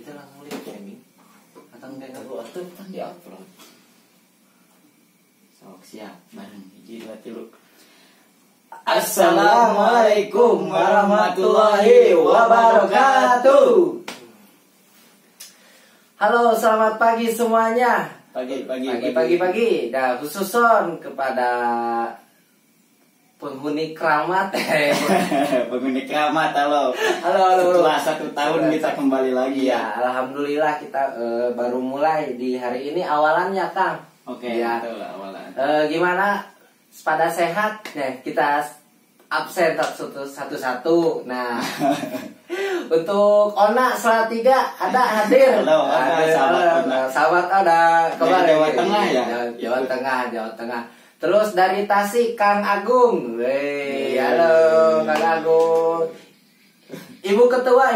kita lah mulai streaming atau enggak gua atau kan di upload. Sok siap bareng 1 2 3. Assalamualaikum warahmatullahi wabarakatuh. Halo, selamat pagi semuanya. Pagi. Nah, khususon kepada penghuni keramat. Penghuni keramat, halo. Halo. Setelah 1 tahun kita kembali lagi ya. Alhamdulillah kita baru mulai di hari ini awalannya, Kang. Oke, ya. betul awalan. Gimana? Pada sehat? Nah, kita absen satu-satu. Nah, untuk Ona Salatiga ada hadir. Halo, sahabat ada kembali. Jawa Tengah ya? Jawa Tengah. Terus dari Tasik Kang Agung. Halo Kang Agung. Ibu ketua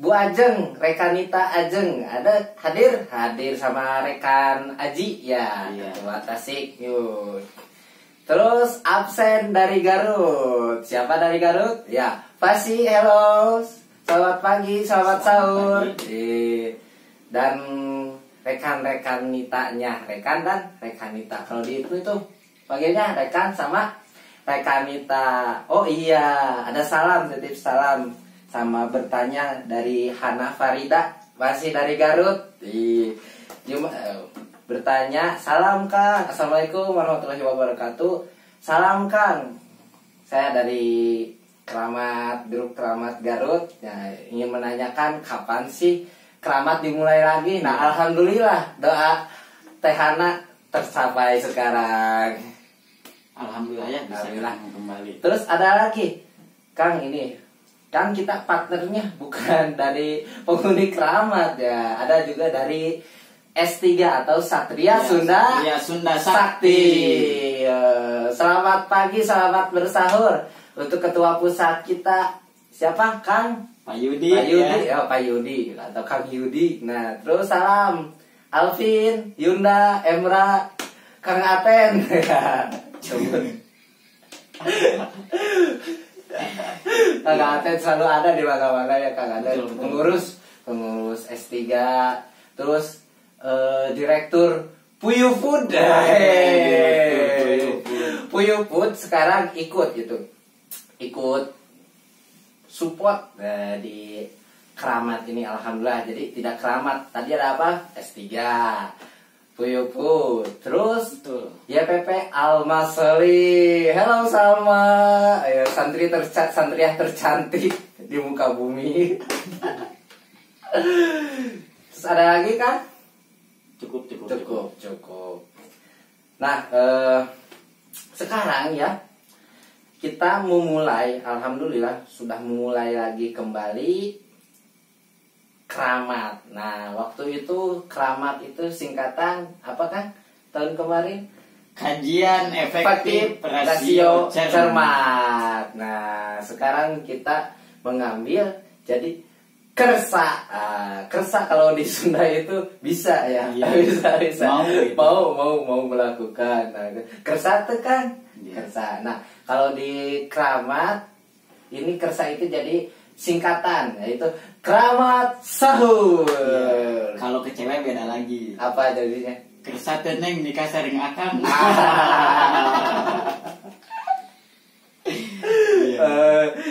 Bu Ajeng, Rekanita Ajeng ada hadir sama rekan Aji ya, iya. Ketua Tasik. Yuk. Terus absen dari Garut. Siapa dari Garut? Ya, Pasi, hello. Selamat pagi, selamat sahur. Dan rekan-rekan nitanya, rekan dan rekanita. Kalau di itu bagiannya rekan sama rekanita. Oh iya, ada salam, titip salam sama bertanya dari Hana Farida, masih dari Garut. Bertanya, salam Kang, assalamualaikum warahmatullahi wabarakatuh. Salam Kang, saya dari grup Keramat Garut. Nah, ingin menanyakan kapan sih Keramat dimulai lagi? Nah, alhamdulillah doa Teh Hana tercapai sekarang. Alhamdulillah ya bisa kembali. Terus ada lagi, Kang, ini kan kita partnernya bukan dari penghuni Keramat ya, ada juga dari S3 atau Satria Sunda Sakti. Selamat pagi, selamat bersahur untuk ketua pusat kita. Siapa, Kang? Pak Yudi. Pak Yudi atau Kang Yudi. Nah, terus salam Alvin, Yunda, Emra, Kang Aten. Kang Aten selalu ada di mana-mana ya, Kang Aten. Pengurus S3, terus direktur Puyu Food. Puyu Food sekarang ikut support di Keramat ini, alhamdulillah. Jadi tidak Keramat, tadi ada apa? S3 Puyu Food. Terus YPP Almaseli. Hello Salma. Ayo, santriah tercantik di muka bumi. Terus ada lagi kan? Cukup. Nah, sekarang ya kita memulai, alhamdulillah sudah memulai lagi kembali Keramat. Nah, waktu itu Keramat itu singkatan apa kan? Tahun kemarin Kajian efektif rasio cermat. Nah, sekarang kita mengambil jadi Kersa. Kersa kalau di Sunda itu bisa ya. Bisa. Mau melakukan. Nah, Kersa itu kan Kersa. Nah, kalau di Keramat ini Kersa itu jadi singkatan, yaitu Keramat Sahur. Kalau ke cewek beda lagi. Apa jadinya? Kersa teneng nikah sering akang.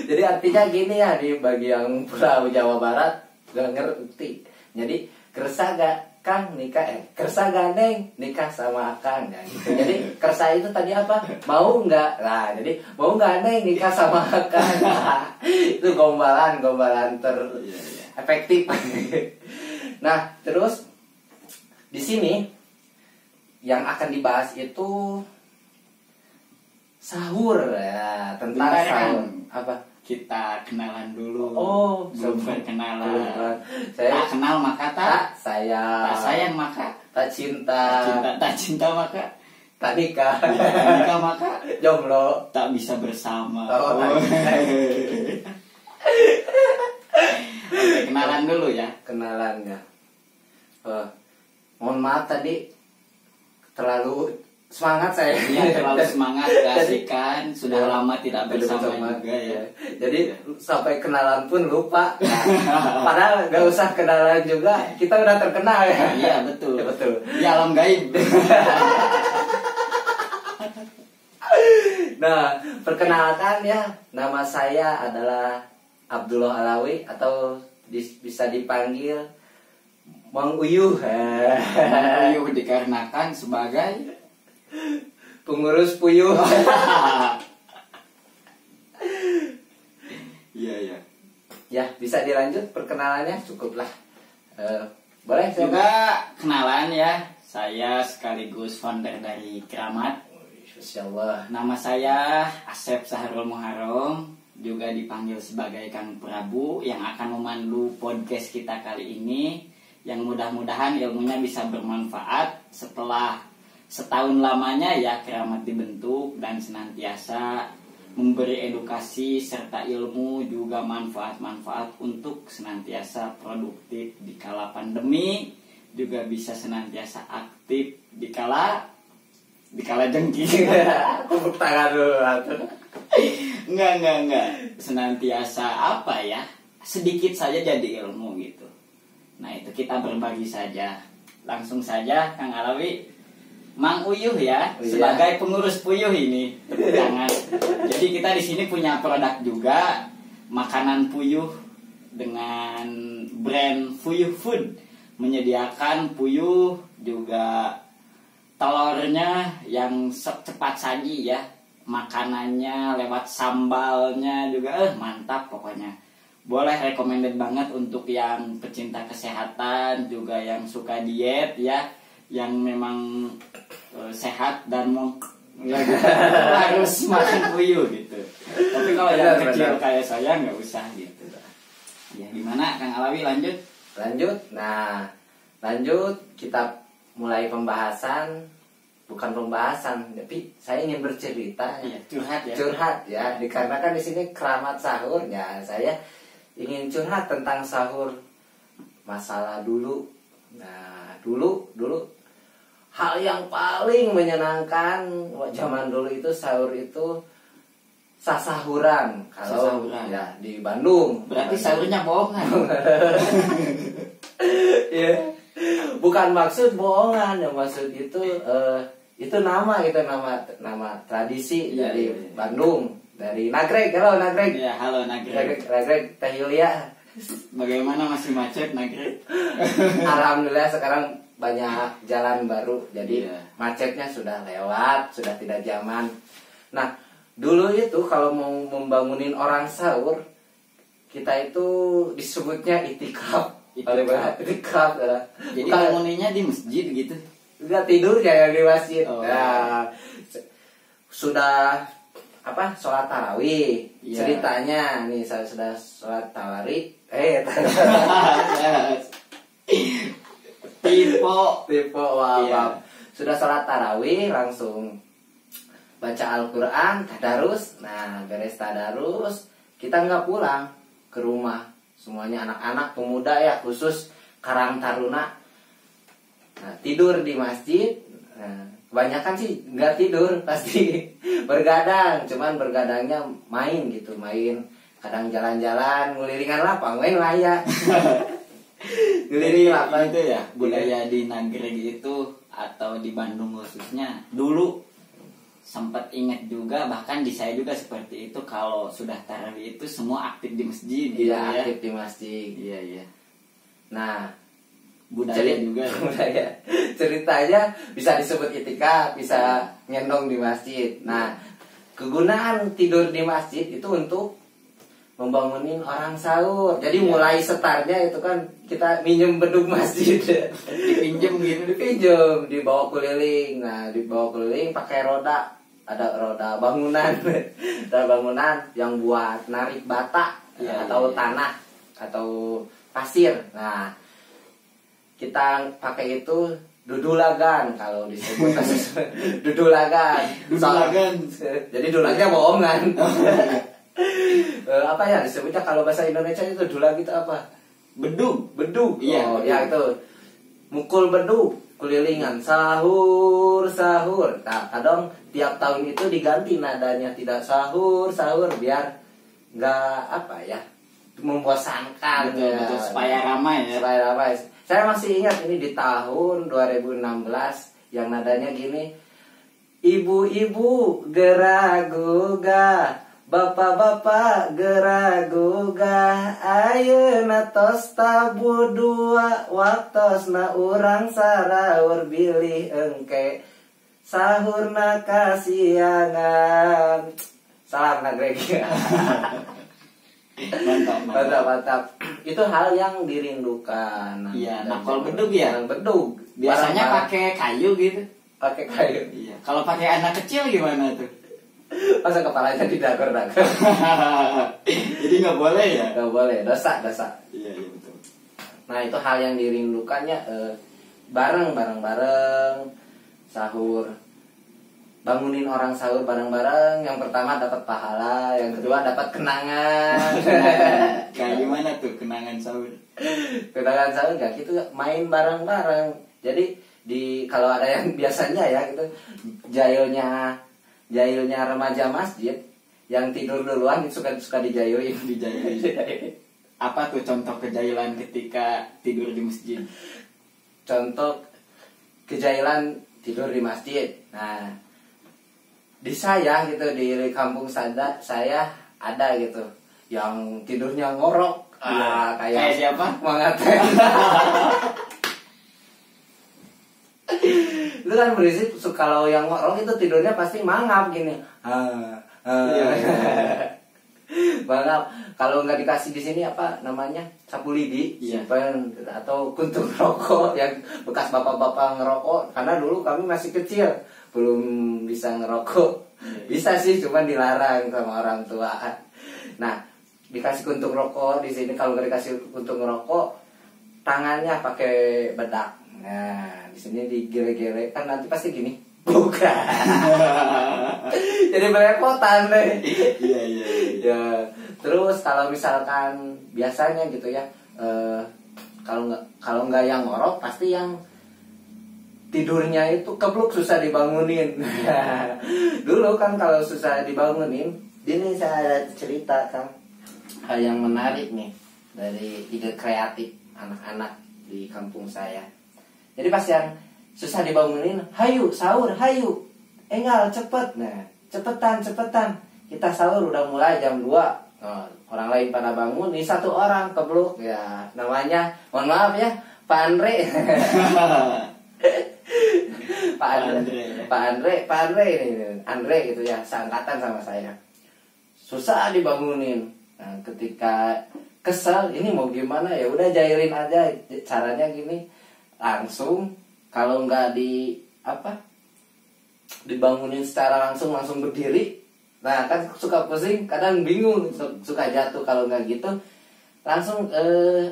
Jadi artinya gini ya, di bagian Pulau Jawa Barat gak ngerti. Jadi kersa gak Kang nikah, kersa gak Neng nikah sama Akang ya, gitu. Jadi kersa itu tadi apa? Mau nggak? Nah, jadi mau nggak Neng nikah sama Akang? Nah, itu gombalan efektif. Nah, terus di sini yang akan dibahas itu sahur ya, tentang sahur. Apa? Kita kenalan dulu. Sebelum kenalan. Saya tak kenal maka tak sayang. Tak sayang maka tak cinta. Tak cinta maka tak nikah. Tak nikah maka jomblo. Tak bisa bersama. Oke, kenalan dulu ya. Kenalannya. Mohon maaf tadi terlalu semangat saya. Iya, terlalu semangat, keasikan, sudah lama tidak bersama juga ya. Jadi sampai kenalan pun lupa. Nah, padahal gak usah kenalan juga, kita udah terkenal ya. Iya, betul. Ya, betul. Di alam gaib. Nah, perkenalkan ya, nama saya adalah Abdullah Alawi atau bisa dipanggil Mang Uyuh. Uyuh dikarenakan sebagai pengurus Puyuh. Iya, iya. Ya, bisa dilanjut perkenalannya, cukuplah. Boleh saya? Juga kenalan ya, saya sekaligus founder dari Keramat. Masya Allah. Nama saya Asep Sahrul Muharram, juga dipanggil sebagai Kang Prabu, yang akan memandu podcast kita kali ini, yang mudah-mudahan ilmunya bisa bermanfaat setelah setahun lamanya ya Keramat dibentuk, dan senantiasa memberi edukasi serta ilmu juga manfaat-manfaat untuk senantiasa produktif di kala pandemi, juga bisa senantiasa aktif di kala jengking. Tepuk tangan dulu. Enggak. Senantiasa apa ya? Sedikit saja jadi ilmu gitu. Nah, itu kita berbagi saja. Langsung saja Kang Alawi, Mang Uyuh ya, Iya. sebagai pengurus Puyuh ini. Tepuk tangan. Jadi kita di sini punya produk juga, makanan Puyuh dengan brand Puyuh Food, menyediakan Puyuh juga telurnya yang cepat saji ya, makanannya lewat sambalnya juga mantap pokoknya. Boleh, recommended banget untuk yang pecinta kesehatan, juga yang suka diet ya, yang memang sehat dan mau ya, gitu, harus makan Puyuh gitu. Tapi kalau yang kecil kayak saya nggak usah gitu. Ya gimana Kang Alawi, lanjut? Nah, lanjut kita mulai pembahasan, bukan pembahasan, tapi saya ingin bercerita. Iya, curhat ya. Curhat ya, dikarenakan di sini Keramat Sahur ya, saya ingin curhat tentang sahur, masalah dulu. Nah, dulu hal yang paling menyenangkan zaman dulu itu sahur itu sasahuran. Kalau Sasahuran. ya di Bandung. Berarti sahurnya bohongan. Iya. Bukan maksud bohongan, yang maksud itu nama tradisi Iya, dari iya. Bandung, dari Nagreg. Halo Nagreg. Ya, halo Nagreg. Nagreg Teh Yulia. Bagaimana, masih macet Nagreg? Alhamdulillah sekarang banyak jalan baru, jadi Iya. macetnya sudah lewat, sudah tidak zaman. Nah, dulu itu kalau mau membangunin orang sahur, kita itu disebutnya itikaf. Itikaf ya. Jadi banguninnya di masjid gitu. Enggak, tidurnya yang di masjid. Oh. Nah, sudah sholat tarawih. Iya. Ceritanya nih, saya sudah sholat tarawih. Tipe wah. Iya. Sudah sholat tarawih, langsung baca Al-Quran, tadarus. Nah, beres tadarus, kita nggak pulang ke rumah. Semuanya anak-anak, pemuda ya, khusus Karang Taruna. Nah, tidur di masjid. Nah, kebanyakan sih nggak tidur, pasti bergadang. Cuman bergadangnya main gitu, main. Kadang jalan-jalan, nguliringan lapang, main layak. Jadi itu ya, budaya di Nagreg itu atau di Bandung khususnya dulu sempat ingat juga, bahkan di saya juga seperti itu, kalau sudah tarawih itu semua aktif di masjid gitu Iya, ya. aktif di masjid. Iya. Nah, Budaya juga. budaya. Ceritanya bisa disebut itikaf, bisa ngendong di masjid. Nah, kegunaan tidur di masjid itu untuk membangunin orang sahur. Jadi Iya. mulai startnya itu kan kita minjem beduk masjid. Dipinjem gitu. Dipinjem, dibawa keliling. Nah, dibawa keliling pakai roda. Ada roda bangunan. Ada bangunan yang buat narik bata Iya, atau iya. tanah atau pasir. Nah, kita pakai itu dudulagan kalau disebut. Dudulagan. Dudulagan. Jadi dulagnya bohongan. Apa ya disebutnya kalau bahasa Indonesia itu dulag itu apa? Bedug. Bedug. Iya, Oh, bedug. ya itu. Mukul bedug. kulilingan sahur sahur. Nah, kadang tiap tahun itu diganti nadanya, tidak sahur sahur, biar nggak apa ya, membosankan. Betul, ya. betul, supaya ramai ya. Supaya ramai. Saya masih ingat ini di tahun 2016 yang nadanya gini. Ibu-ibu geraguga, bapak-bapak geraguga, ayeuna tos tabu dua, waktosna urang saraur bilih engke, sahurna kasiangan. Salam nagreg. Mantap, Mantap, mantap. Itu hal yang dirindukan. Iya, nakol bedug ya. Bedug. Biasanya Barang-barang pakai kayu gitu. pakai kayu. Iya. Kalau pakai anak kecil gimana tuh? Masa kepalanya didagor-dagor. Jadi nggak boleh ya? Gak boleh, dosa, dosa. Iya, iya betul. Nah, itu hal yang dirindukannya, bareng sahur. Bangunin orang sahur bareng-bareng. Yang pertama dapat pahala, yang kedua dapat kenangan. Kayak gimana tuh kenangan sahur? Kenangan sahur gak gitu, main bareng-bareng. Jadi kalau ada yang biasanya ya gitu, jayunya remaja masjid yang tidur duluan itu suka dijayuin. Apa tuh contoh kejailan ketika tidur di masjid? Contoh kejailan tidur di masjid. Nah, di saya gitu, di kampung saya ada gitu yang tidurnya ngorok. Kayak siapa? Mangaten. Itu kan berisik. Kalau yang ngorok itu tidurnya pasti mangap gini. Mangap. Kalau nggak dikasih di sini apa namanya, sapu lidi, simpen, atau kuntung rokok yang bekas bapak-bapak ngerokok. Karena dulu kami masih kecil, belum bisa ngerokok. Bisa sih, cuman dilarang sama orang tua. Nah, dikasih kuntung rokok di sini. Kalau nggak dikasih kuntung rokok, tangannya pakai bedak. Nah, di sini digere-gere, kan nanti pasti gini. Bukan. Jadi belepotan deh. Iya. Ya, terus kalau misalkan biasanya gitu ya, kalau nggak yang ngorok, pasti yang tidurnya itu kebluk, susah dibangunin. Dulu kan kalau susah dibangunin, ini saya ada cerita kan, hal yang menarik nih dari ide kreatif anak-anak di kampung saya. Jadi pas yang susah dibangunin, hayu sahur, hayu, enggal cepet. Nah, cepetan, kita sahur udah mulai jam 2. Orang lain pada bangun, ini satu orang kebluk ya, namanya, mohon maaf ya, Pak Andre. Pak Andre ini, Andre gitu ya, seangkatan sama saya. Susah dibangunin. Nah, ketika kesel, ini mau gimana ya, udah jairin aja. Caranya gini, langsung kalau nggak dibangunin secara langsung berdiri. Nah, kan suka pusing, kadang bingung, suka jatuh. Kalau nggak gitu, langsung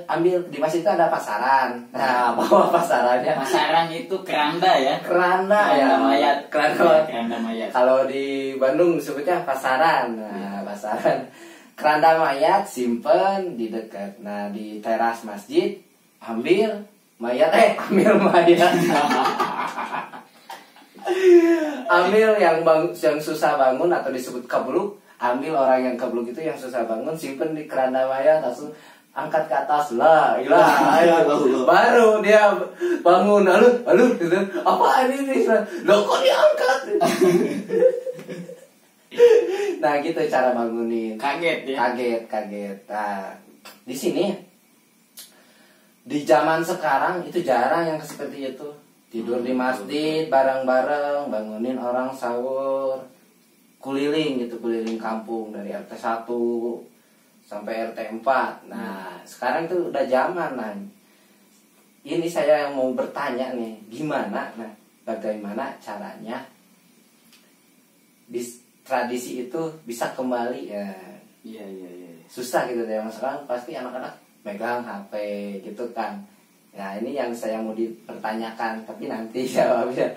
ambil, di masjid itu ada pasaran. Nah, bawa pasarannya. Pasaran itu keranda ya. Keranda ya, mayat. Keranda mayat. Kalau di Bandung disebutnya pasaran. Nah, pasaran. Keranda mayat simpen di dekat. Nah, di teras masjid ambil mayat. Ambil yang susah bangun atau disebut kebluk. Ambil orang yang kebluk itu yang susah bangun, simpen di keranda mayat, langsung angkat ke atas. La ilaha illallah. Baru dia bangun. Halo gitu. Apaan ini? Loh, kok diangkat? Nah, gitu cara bangunin. Kaget ya. Kaget. Nah, di sini di zaman sekarang itu jarang yang seperti itu. Tidur di masjid bareng-bareng, bangunin orang sahur, keliling kampung dari RT 1 sampai RT 4. Nah, sekarang itu udah zaman. Nah, ini saya yang mau bertanya nih, bagaimana caranya tradisi itu bisa kembali ya? Iya. Susah gitu deh, sekarang pasti anak-anak megang HP gitu kan. Nah, ini yang saya mau dipertanyakan, tapi nanti jawabnya.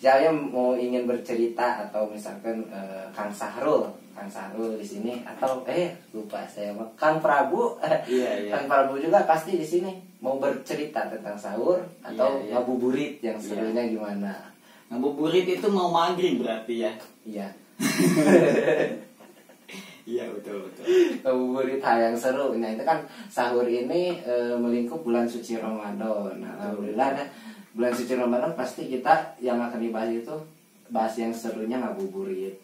Saya mau ingin bercerita, atau misalkan Kang Sahrul Kang Sarul di sini atau lupa saya Kang Prabu. Iya. Kang Prabu juga pasti di sini mau bercerita tentang sahur atau Iya. ngabuburit yang serunya gimana. Ngabuburit itu mau maghrib berarti ya. Iya. Iya betul. Ngabuburit hal yang seru. Nah itu kan sahur ini melingkup bulan suci Ramadan. Nah, alhamdulillah bulan suci Ramadan pasti kita yang akan dibahas itu bahas yang serunya ngabuburit.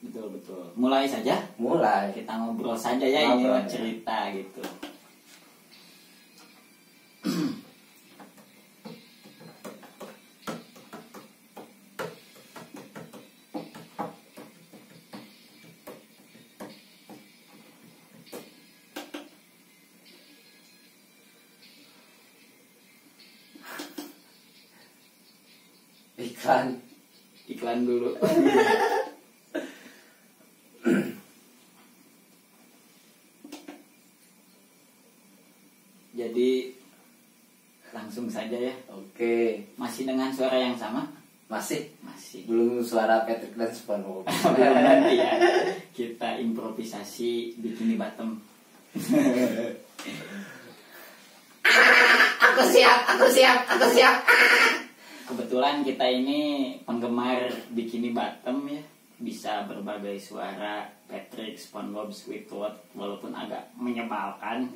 Betul. Mulai saja. Mulai. Kita ngobrol saja ya, ini Ngobrol, ya. cerita gitu. Iklan dulu. Jadi langsung saja ya. Oke. Masih dengan suara yang sama? Masih Masih. belum suara Patrick dan SpongeBob. Belum nanti ya. Kita improvisasi bikini bottom. Aku siap. Kebetulan kita ini penggemar bikini bottom ya. Bisa berbagai suara Patrick, SpongeBob, Squidward, walaupun agak menyebalkan.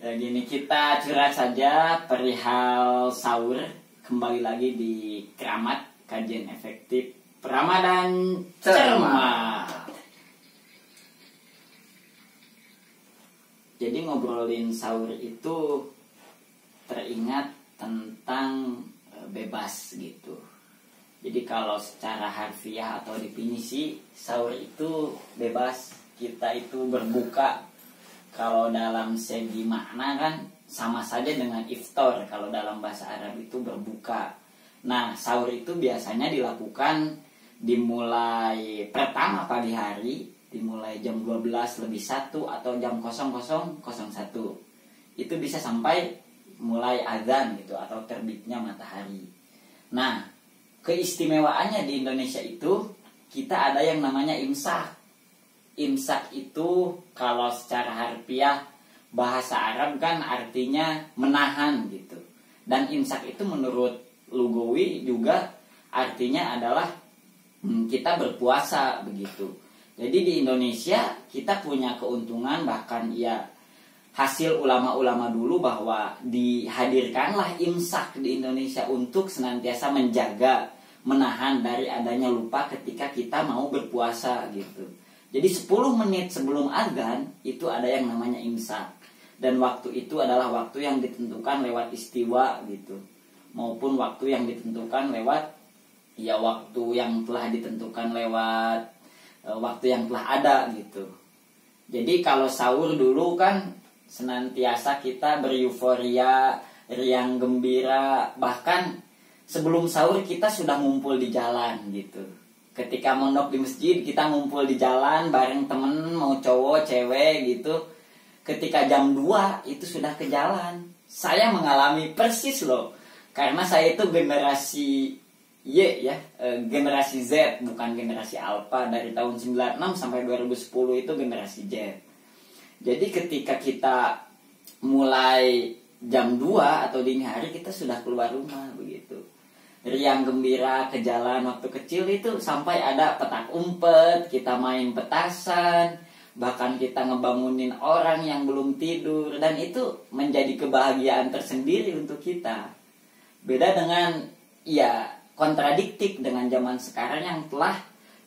Ya gini, kita curhat saja perihal sahur. Kembali lagi di Keramat, kajian efektif Ramadan cermat. Jadi ngobrolin sahur itu teringat tentang bebas gitu. Jadi kalau secara harfiah atau definisi sahur itu bebas, kita itu berbuka. Kalau dalam segi makna kan sama saja dengan iftar kalau dalam bahasa Arab itu berbuka. Nah, sahur itu biasanya dilakukan dimulai pertama pagi hari, dimulai jam 12 lebih 1 atau jam 00.01. Itu bisa sampai mulai azan gitu atau terbitnya matahari. Nah, keistimewaannya di Indonesia itu kita ada yang namanya imsak. Imsak itu kalau secara harfiah bahasa Arab kan artinya menahan gitu. Dan imsak itu menurut lugawi juga artinya adalah kita berpuasa begitu. Jadi di Indonesia kita punya keuntungan, bahkan ya hasil ulama-ulama dulu bahwa dihadirkanlah imsak di Indonesia untuk senantiasa menjaga, menahan dari adanya lupa ketika kita mau berpuasa gitu. Jadi 10 menit sebelum azan itu ada yang namanya imsak. Dan waktu itu adalah waktu yang ditentukan lewat istiwa gitu. Maupun waktu yang ditentukan lewat ya waktu yang telah ditentukan lewat waktu yang telah ada gitu. Jadi kalau sahur dulu kan senantiasa kita beryuforia, riang gembira, bahkan sebelum sahur kita sudah ngumpul di jalan gitu. Ketika mondok di masjid kita ngumpul di jalan bareng temen, mau cowok, cewek gitu. Ketika jam 2 itu sudah ke jalan. Saya mengalami persis loh. Karena saya itu generasi Y ya, generasi Z bukan generasi Alpha. Dari tahun 96 sampai 2010 itu generasi Z. Jadi ketika kita mulai jam 2 atau dini hari kita sudah keluar rumah begitu. Riang gembira ke jalan waktu kecil itu sampai ada petak umpet, kita main petasan, bahkan kita ngebangunin orang yang belum tidur, dan itu menjadi kebahagiaan tersendiri untuk kita. Beda dengan ya kontradiktif dengan zaman sekarang yang telah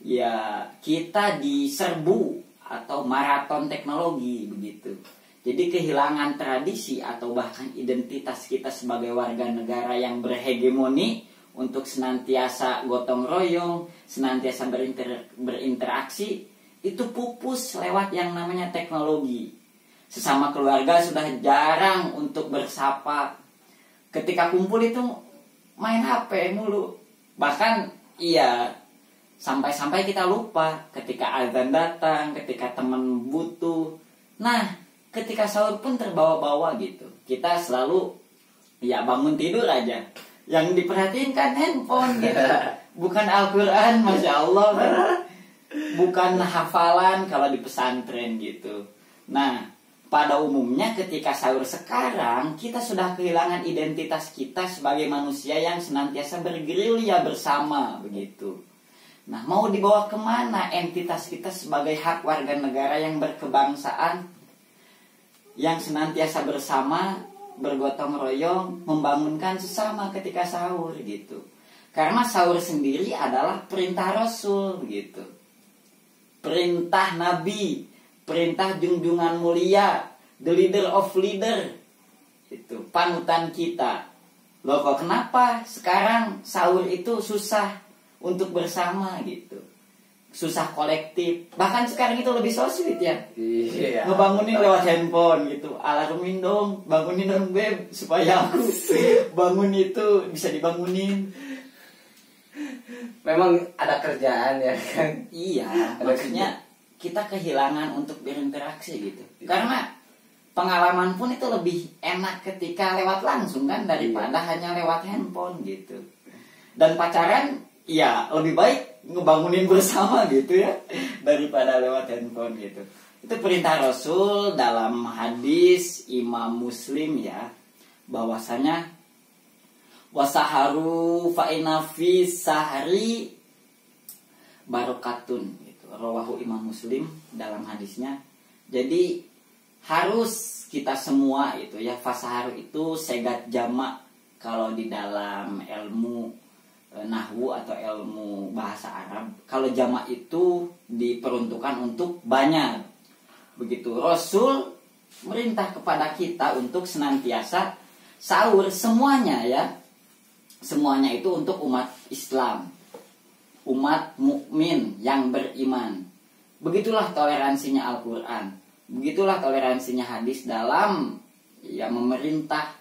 ya kita diserbu atau maraton teknologi begitu. Jadi kehilangan tradisi atau bahkan identitas kita sebagai warga negara yang berhegemoni untuk senantiasa gotong royong, senantiasa berinteraksi, itu pupus lewat yang namanya teknologi. Sesama keluarga sudah jarang untuk bersapa. Ketika kumpul itu main HP mulu. Bahkan iya sampai-sampai kita lupa ketika azan datang, ketika teman butuh. Nah, ketika sahur pun terbawa-bawa gitu. Kita selalu ya bangun tidur aja. Yang diperhatiin kan handphone gitu. Bukan Al-Quran, Masya Allah kan? Bukan hafalan kalau di pesantren gitu. Nah, pada umumnya ketika sahur sekarang, kita sudah kehilangan identitas kita sebagai manusia yang senantiasa bergerilya bersama begitu. Nah, mau dibawa kemana entitas kita sebagai hak warga negara yang berkebangsaan, yang senantiasa bersama, bergotong royong, membangunkan sesama ketika sahur gitu. Karena sahur sendiri adalah perintah Rasul gitu. Perintah Nabi, perintah junjungan mulia, the leader of leader. Itu panutan kita. Loh kok kenapa sekarang sahur itu susah untuk bersama gitu. Susah kolektif. Bahkan sekarang itu lebih so sweet ya. Iya. Ngebangunin lewat handphone gitu. Alarmin dong, bangunin dong beb supaya aku bangun itu bisa dibangunin. Memang ada kerjaan ya kan. Iya, maksudnya kita kehilangan untuk berinteraksi gitu. Karena pengalaman pun itu lebih enak ketika lewat langsung kan daripada hanya lewat handphone gitu. Dan pacaran ya lebih baik ngebangunin bersama gitu ya daripada lewat handphone gitu. Itu perintah Rasul dalam hadis Imam Muslim ya, bahwasanya wasaharu fa'ina fi sahri barokatun gitu. Rawahu Imam Muslim dalam hadisnya. Jadi harus kita semua itu ya, fasaharu itu segat jamak kalau di dalam ilmu nahwu atau ilmu bahasa Arab. Kalau jamak itu diperuntukkan untuk banyak. Begitu Rasul merintah kepada kita untuk senantiasa sahur semuanya ya. Semuanya itu untuk umat Islam, umat mukmin yang beriman. Begitulah toleransinya Al-Quran, begitulah toleransinya hadis dalam ya memerintah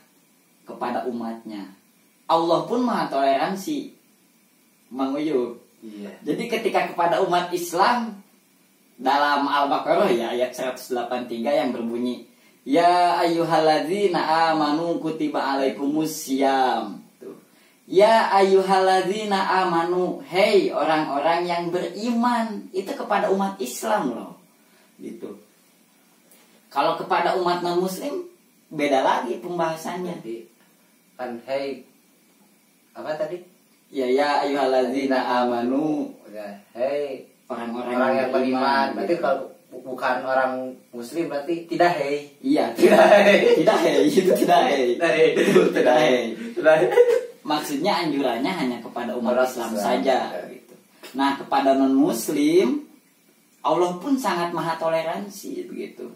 kepada umatnya. Allah pun maha toleransi, Mang Uyup. Iya. Jadi ketika kepada umat Islam dalam Al-Baqarah ya ayat 183 yang berbunyi, ya ayyuhalladzina amanu kutiba alaikumussyam. Ya ayyuhalladzina amanu, hei orang-orang yang beriman, itu kepada umat Islam loh. Gitu. Kalau kepada umat non-muslim beda lagi pembahasannya. Jadi kan hei apa tadi? Ya ayyuhalladzina amanu, Ya, hei orang-orang yang beriman. Berarti gitu. kalau bukan orang muslim berarti tidak hei. Iya, Tidak hei. tidak hei, itu tidak hei. Tidak hei. Tidak hei. Maksudnya anjurannya hanya kepada umat Orang Islam Islam saja gitu. Nah, kepada non-muslim Allah pun sangat maha toleransi begitu.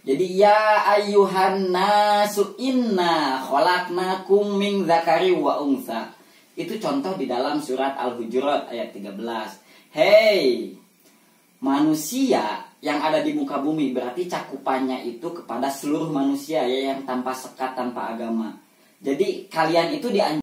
Jadi ya ayyuhan nasu inna khalaqnakum min dzakari wa untha. Itu contoh di dalam surat Al-Hujurat ayat 13. Hei manusia yang ada di muka bumi, berarti cakupannya itu kepada seluruh manusia ya, yang tanpa sekat, tanpa agama. Jadi kalian itu dianjurkan